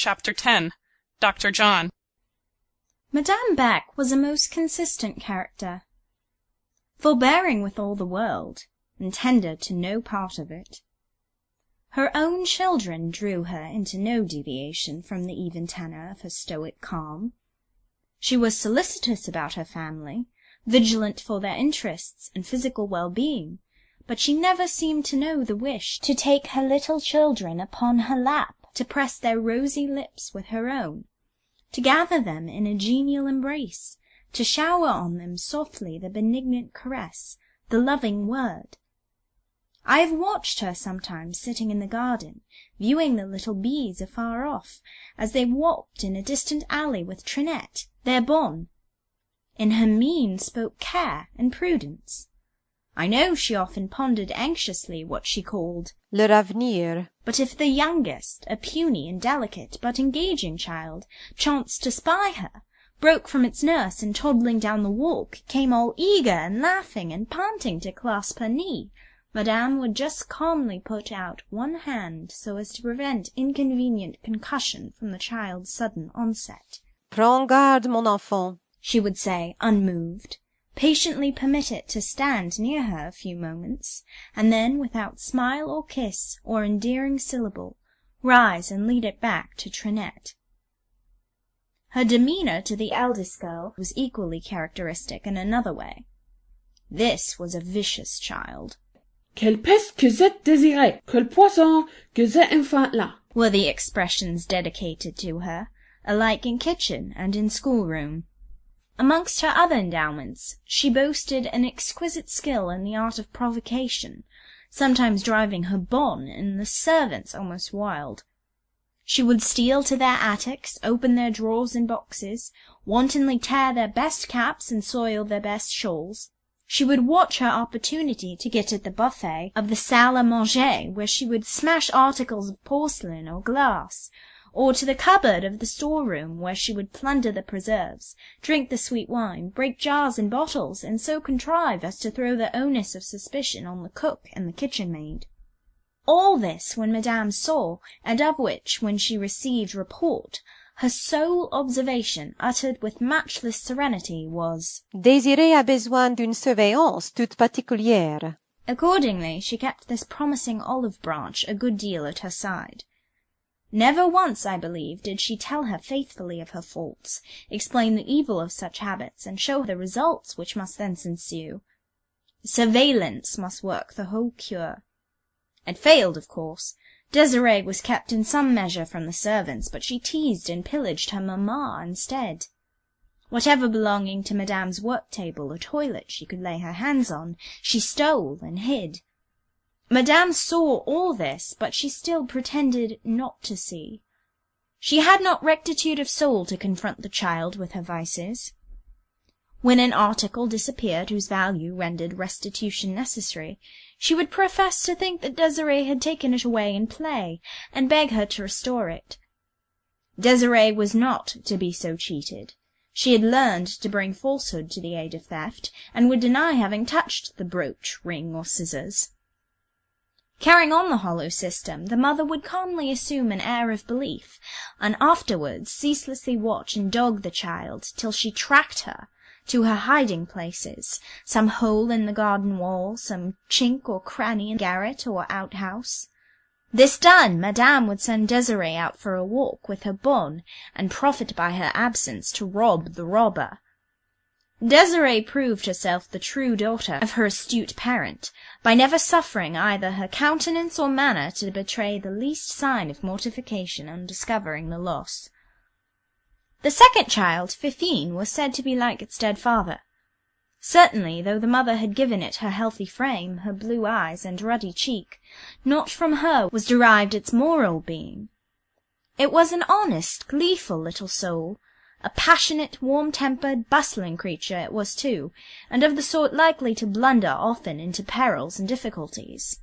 Chapter 10. Dr. John. Madame Beck was a most consistent character, forbearing with all the world, and tender to no part of it. Her own children drew her into no deviation from the even tenor of her stoic calm. She was solicitous about her family, vigilant for their interests and physical well-being, but she never seemed to know the wish to take her little children upon her lap, to press their rosy lips with her own, to gather them in a genial embrace, to shower on them softly the benignant caress, the loving word. I have watched her sometimes sitting in the garden, viewing the little bees afar off, as they walked in a distant alley with Trinette, their bonne. In her mien spoke care and prudence. I know she often pondered anxiously what she called leur avenir. But if the youngest, a puny and delicate but engaging child, chanced to spy her, broke from its nurse, and toddling down the walk, came all eager and laughing and panting to clasp her knee, Madame would just calmly put out one hand so as to prevent inconvenient concussion from the child's sudden onset. Prends garde, mon enfant, she would say, unmoved, patiently permit it to stand near her a few moments, and then, without smile or kiss or endearing syllable, rise and lead it back to Trinette. Her demeanour to the eldest girl was equally characteristic in another way. This was a vicious child. Quelle peste que cette Desiree! Quel poison que cet enfant-là! Were the expressions dedicated to her, alike in kitchen and in schoolroom. Amongst her other endowments, she boasted an exquisite skill in the art of provocation, sometimes driving her bonne and the servants almost wild. She would steal to their attics, open their drawers and boxes, wantonly tear their best caps and soil their best shawls. She would watch her opportunity to get at the buffet of the salle à manger, where she would smash articles of porcelain or glass, or to the cupboard of the store-room, where she would plunder the preserves, drink the sweet wine, break jars and bottles, and so contrive as to throw the onus of suspicion on the cook and the kitchen-maid. All this when Madame saw, and of which, when she received report, her sole observation, uttered with matchless serenity, was, Désirée a besoin d'une surveillance toute particulière. Accordingly, she kept this promising olive branch a good deal at her side. Never once, I believe, did she tell her faithfully of her faults, explain the evil of such habits, and show the results which must thence ensue. Surveillance must work the whole cure. It failed, of course. Desiree was kept in some measure from the servants, but she teased and pillaged her mamma instead. Whatever belonging to Madame's work-table or toilet she could lay her hands on, she stole and hid. Madame saw all this, but she still pretended not to see. She had not rectitude of soul to confront the child with her vices. When an article disappeared whose value rendered restitution necessary, she would profess to think that Desiree had taken it away in play, and beg her to restore it. Desiree was not to be so cheated. She had learned to bring falsehood to the aid of theft, and would deny having touched the brooch, ring, or scissors. Carrying on the hollow system, the mother would calmly assume an air of belief, and afterwards ceaselessly watch and dog the child till she tracked her to her hiding-places, some hole in the garden wall, some chink or cranny in garret or outhouse. This done, Madame would send Desiree out for a walk with her bonne, and profit by her absence to rob the robber. Desiree proved herself the true daughter of her astute parent, by never suffering either her countenance or manner to betray the least sign of mortification on discovering the loss. The second child, Fifine, was said to be like its dead father. Certainly, though the mother had given it her healthy frame, her blue eyes, and ruddy cheek, not from her was derived its moral being. It was an honest, gleeful little soul. A passionate, warm-tempered, bustling creature it was too, and of the sort likely to blunder often into perils and difficulties.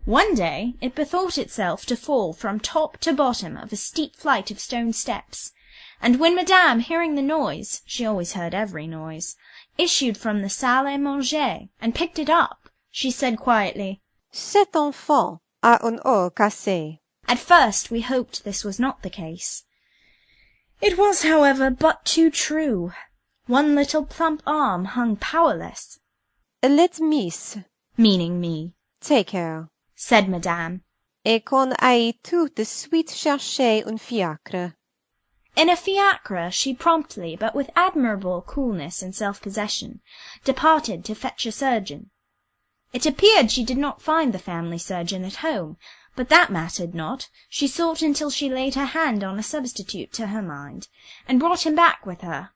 One day it bethought itself to fall from top to bottom of a steep flight of stone steps, and when Madame, hearing the noise, she always heard every noise, issued from the salle à manger and picked it up, she said quietly, Cet enfant a un os cassé. At first we hoped this was not the case. It was, however, but too true. One little plump arm hung powerless. Let Miss, Meaning me, take her. said Madame. Et qu'on aille tout de suite chercher un fiacre. In a fiacre she promptly, but with admirable coolness and self-possession, departed to fetch a surgeon. It appeared she did not find the family surgeon at home, but that mattered not. She sought until she laid her hand on a substitute to her mind, and brought him back with her.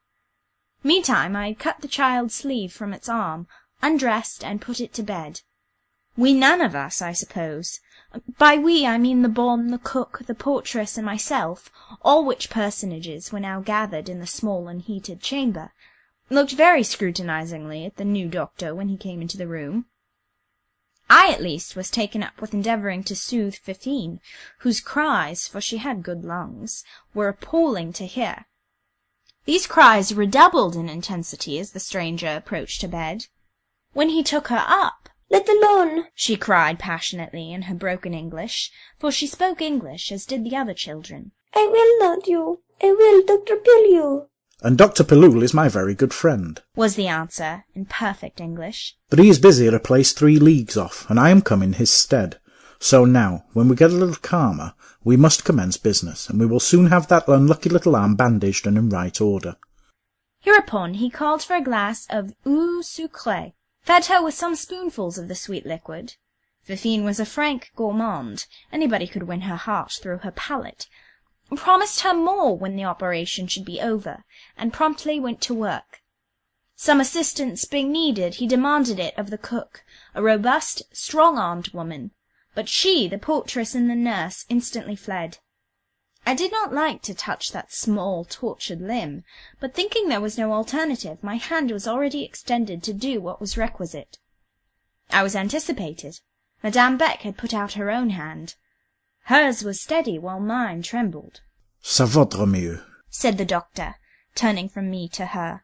Meantime I had cut the child's sleeve from its arm, undressed, and put it to bed. We none of us, I suppose, by we I mean the bonne, the cook, the portress, and myself, all which personages were now gathered in the small and heated chamber, looked very scrutinizingly at the new doctor when he came into the room. I, at least, was taken up with endeavouring to soothe Fifine, whose cries, for she had good lungs, were appalling to hear. These cries redoubled in intensity as the stranger approached her bed. When he took her up, "Let alone," she cried passionately in her broken English, for she spoke English as did the other children. "I will not you. I will Dr. Belial." And Dr. Belial is my very good friend, was the answer, in perfect English. but he is busy at a place 3 leagues off, and I am come in his stead. So now, when we get a little calmer, we must commence business, and we will soon have that unlucky little arm bandaged and in right order. Hereupon he called for a glass of eau sucrée, fed her with some spoonfuls of the sweet liquid. Fifine was a frank gourmand. Anybody could win her heart through her palate. Promised her more when the operation should be over, and promptly went to work. Some assistance being needed, he demanded it of the cook, a robust, strong-armed woman, but she, the portress and the nurse, instantly fled. I did not like to touch that small, tortured limb, but thinking there was no alternative, my hand was already extended to do what was requisite. I was anticipated. Madame Beck had put out her own hand. Hers was steady, while mine trembled. Ça vaudra mieux, said the doctor, turning from me to her.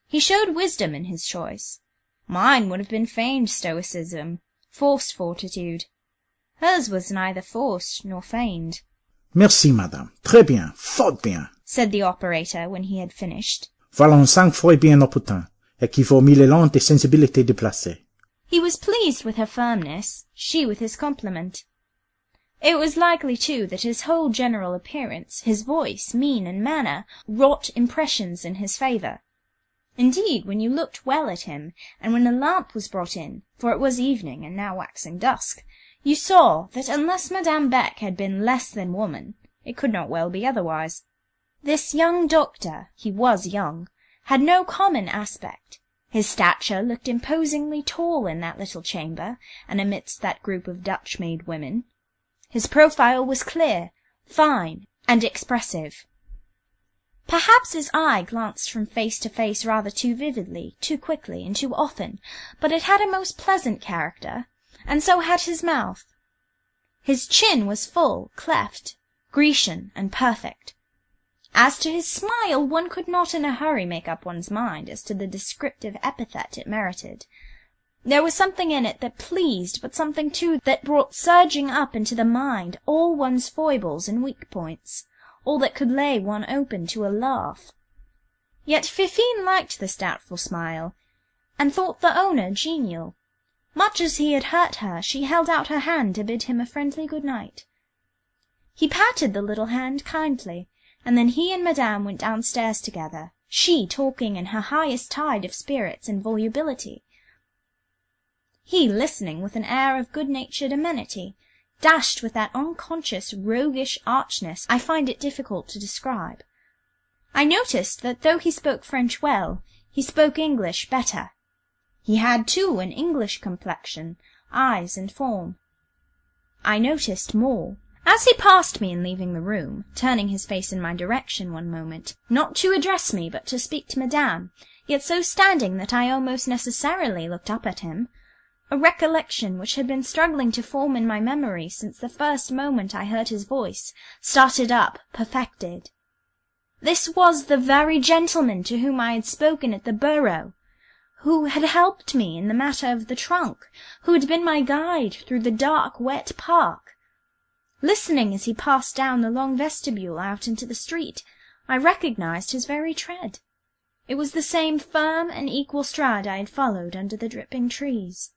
He showed wisdom in his choice. Mine would have been feigned stoicism, forced fortitude. Hers was neither forced nor feigned. Merci, madame. Très bien, fort bien, said the operator when he had finished. Voilà un sang-froid bien opportun, et qui vaut 1000 élans de sensibilité déplacée. He was pleased with her firmness, she with his compliment. It was likely, too, that his whole general appearance, his voice, mien, and manner, wrought impressions in his favour. Indeed, when you looked well at him, and when a lamp was brought in, for it was evening and now waxing dusk, you saw that unless Madame Beck had been less than woman, it could not well be otherwise. This young doctor, he was young, had no common aspect. His stature looked imposingly tall in that little chamber, and amidst that group of Dutch-made women. His profile was clear, fine, and expressive. Perhaps his eye glanced from face to face rather too vividly, too quickly, and too often, but it had a most pleasant character, and so had his mouth. His chin was full, cleft, Grecian, and perfect. As to his smile, one could not in a hurry make up one's mind as to the descriptive epithet it merited. There was something in it that pleased, but something, too, that brought surging up into the mind all one's foibles and weak points, all that could lay one open to a laugh. Yet Fifine liked this doubtful smile, and thought the owner genial. Much as he had hurt her, she held out her hand to bid him a friendly good night. He patted the little hand kindly, and then he and Madame went downstairs together, she talking in her highest tide of spirits and volubility, he listening with an air of good-natured amenity, dashed with that unconscious, roguish archness I find it difficult to describe. I noticed that though he spoke French well, he spoke English better. He had, too, an English complexion, eyes and form. I noticed more. As he passed me in leaving the room, turning his face in my direction one moment, not to address me but to speak to Madame, yet so standing that I almost necessarily looked up at him, a recollection which had been struggling to form in my memory since the first moment I heard his voice, started up, perfected. This was the very gentleman to whom I had spoken at the Borough, who had helped me in the matter of the trunk, who had been my guide through the dark, wet park. Listening as he passed down the long vestibule out into the street, I recognized his very tread. It was the same firm and equal stride I had followed under the dripping trees.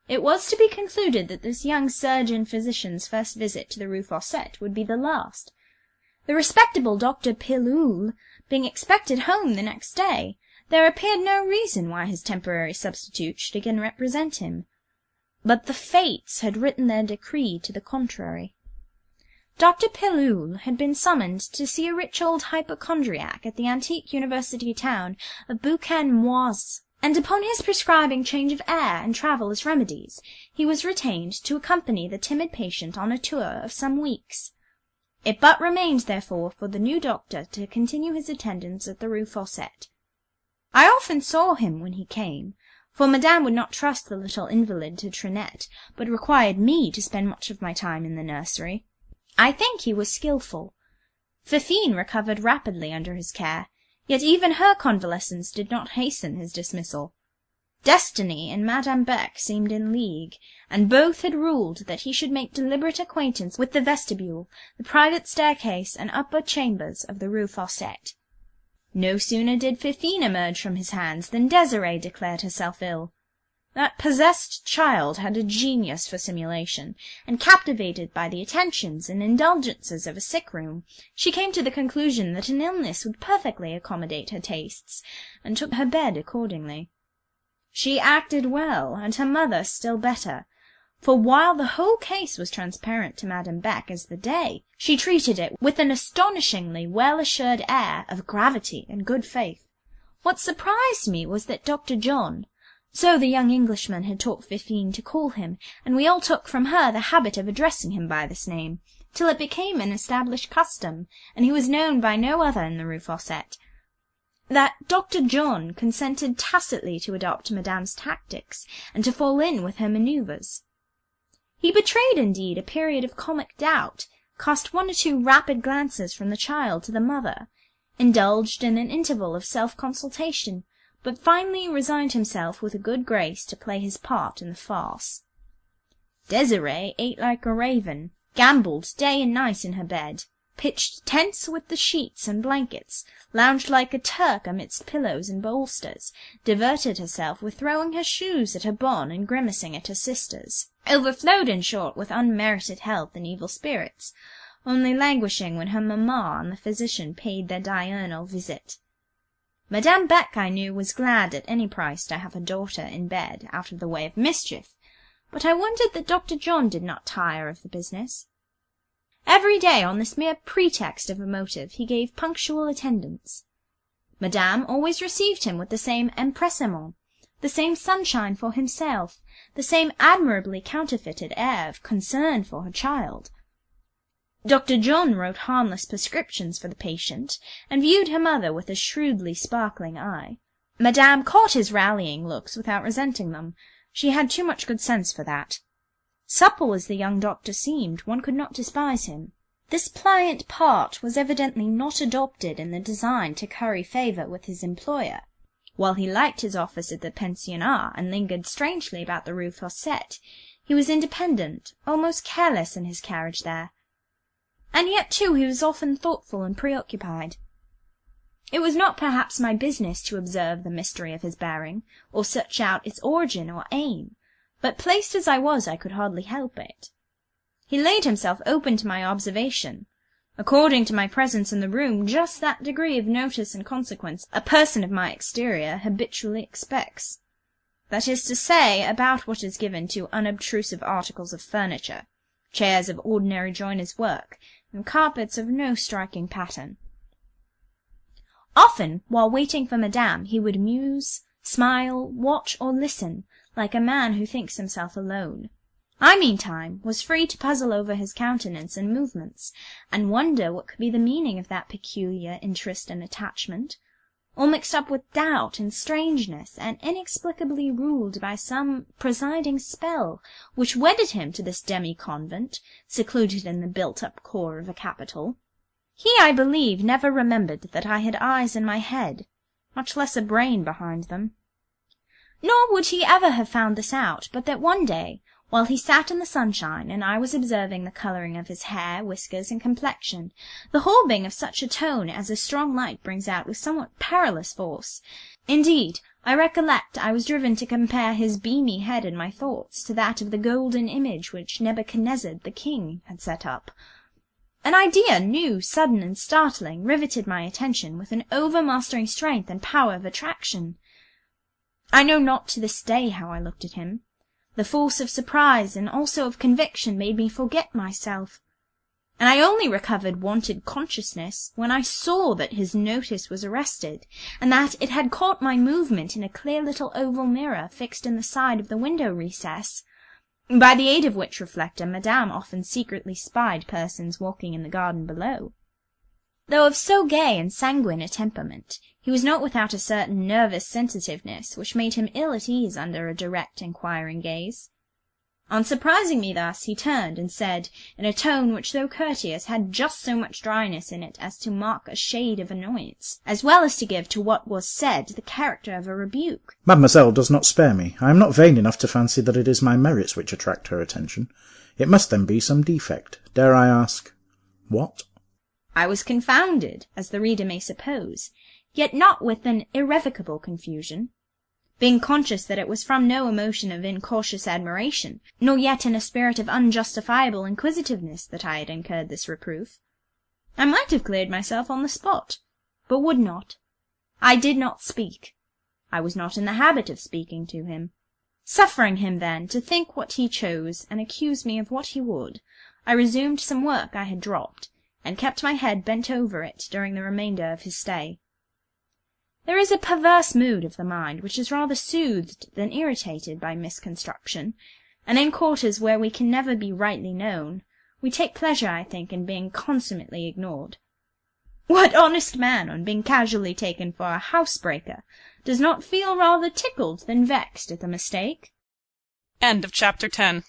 It was to be concluded that this young surgeon-physician's first visit to the Rue Fossette would be the last. The respectable Dr. Belial being expected home the next day, there appeared no reason why his temporary substitute should again represent him. But the fates had written their decree to the contrary. Dr. Belial had been summoned to see a rich old hypochondriac at the antique university town of Boucan-Moise, and upon his prescribing change of air and travel as remedies, he was retained to accompany the timid patient on a tour of some weeks. It but remained, therefore, for the new doctor to continue his attendance at the Rue Fossette. I often saw him when he came, for Madame would not trust the little invalid to Trinette, but required me to spend much of my time in the nursery. I think he was skilful. Fifine recovered rapidly under his care, yet even her convalescence did not hasten his dismissal. Destiny and Madame Beck seemed in league, and both had ruled that he should make deliberate acquaintance with the vestibule, the private staircase, and upper chambers of the Rue Fossette. No sooner did Fifine emerge from his hands than Desiree declared herself ill. That possessed child had a genius for simulation, and captivated by the attentions and indulgences of a sick-room, she came to the conclusion that an illness would perfectly accommodate her tastes, and took her bed accordingly. She acted well, and her mother still better, for while the whole case was transparent to Madame Beck as the day, she treated it with an astonishingly well-assured air of gravity and good faith. What surprised me was that Dr. John, so the young Englishman had taught Fifine to call him, and we all took from her the habit of addressing him by this name, till it became an established custom, and he was known by no other in the Rue Fossette, that Dr. John consented tacitly to adopt Madame's tactics, and to fall in with her manoeuvres. He betrayed, indeed, a period of comic doubt, cast one or two rapid glances from the child to the mother, indulged in an interval of self-consultation, but finally resigned himself with a good grace to play his part in the farce. Desiree ate like a raven, gambolled day and night in her bed, pitched tents with the sheets and blankets, lounged like a Turk amidst pillows and bolsters, diverted herself with throwing her shoes at her bonne and grimacing at her sisters, overflowed, in short, with unmerited health and evil spirits, only languishing when her mamma and the physician paid their diurnal visit. Madame Beck, I knew, was glad at any price to have her daughter in bed out of the way of mischief, but I wondered that Dr. John did not tire of the business. Every day, on this mere pretext of a motive, he gave punctual attendance. Madame always received him with the same empressement, the same sunshine for himself, the same admirably counterfeited air of concern for her child. Dr. John wrote harmless prescriptions for the patient, and viewed her mother with a shrewdly sparkling eye. Madame caught his rallying looks without resenting them. She had too much good sense for that. Supple as the young doctor seemed, one could not despise him. This pliant part was evidently not adopted in the design to curry favour with his employer. While he liked his office at the pensionnat and lingered strangely about the Rue Fossette, he was independent, almost careless in his carriage there. And yet, too, he was often thoughtful and preoccupied. It was not perhaps my business to observe the mystery of his bearing, or search out its origin or aim, but placed as I was, I could hardly help it. He laid himself open to my observation, according to my presence in the room, just that degree of notice and consequence a person of my exterior habitually expects. That is to say, about what is given to unobtrusive articles of furniture, chairs of ordinary joiner's work, and carpets of no striking pattern. Often, while waiting for Madame, he would muse, smile, watch, or listen, like a man who thinks himself alone. I, meantime, was free to puzzle over his countenance and movements, and wonder what could be the meaning of that peculiar interest and attachment, all mixed up with doubt and strangeness, and inexplicably ruled by some presiding spell which wedded him to this demi-convent, secluded in the built-up core of a capital. He, I believe, never remembered that I had eyes in my head, much less a brain behind them. Nor would he ever have found this out, but that one day, while he sat in the sunshine, and I was observing the colouring of his hair, whiskers, and complexion, the whole being of such a tone as a strong light brings out with somewhat perilous force. Indeed, I recollect I was driven to compare his beamy head in my thoughts to that of the golden image which Nebuchadnezzar the king had set up. An idea, new, sudden, and startling, riveted my attention with an overmastering strength and power of attraction. I know not to this day how I looked at him. The force of surprise and also of conviction made me forget myself, and I only recovered wonted consciousness when I saw that his notice was arrested, and that it had caught my movement in a clear little oval mirror fixed in the side of the window recess, by the aid of which reflector Madame often secretly spied persons walking in the garden below. Though of so gay and sanguine a temperament, he was not without a certain nervous sensitiveness which made him ill at ease under a direct inquiring gaze. On surprising me thus, he turned and said, in a tone which, though courteous, had just so much dryness in it as to mark a shade of annoyance, as well as to give to what was said the character of a rebuke. Mademoiselle does not spare me. I am not vain enough to fancy that it is my merits which attract her attention. It must then be some defect. Dare I ask, what? I was confounded, as the reader may suppose, yet not with an irrevocable confusion, being conscious that it was from no emotion of incautious admiration, nor yet in a spirit of unjustifiable inquisitiveness that I had incurred this reproof. I might have cleared myself on the spot, but would not. I did not speak. I was not in the habit of speaking to him. Suffering him, then, to think what he chose, and accuse me of what he would, I resumed some work I had dropped, and kept my head bent over it during the remainder of his stay. There is a perverse mood of the mind which is rather soothed than irritated by misconstruction, and in quarters where we can never be rightly known, we take pleasure, I think, in being consummately ignored. What honest man, on being casually taken for a housebreaker, does not feel rather tickled than vexed at the mistake? End of Chapter 10.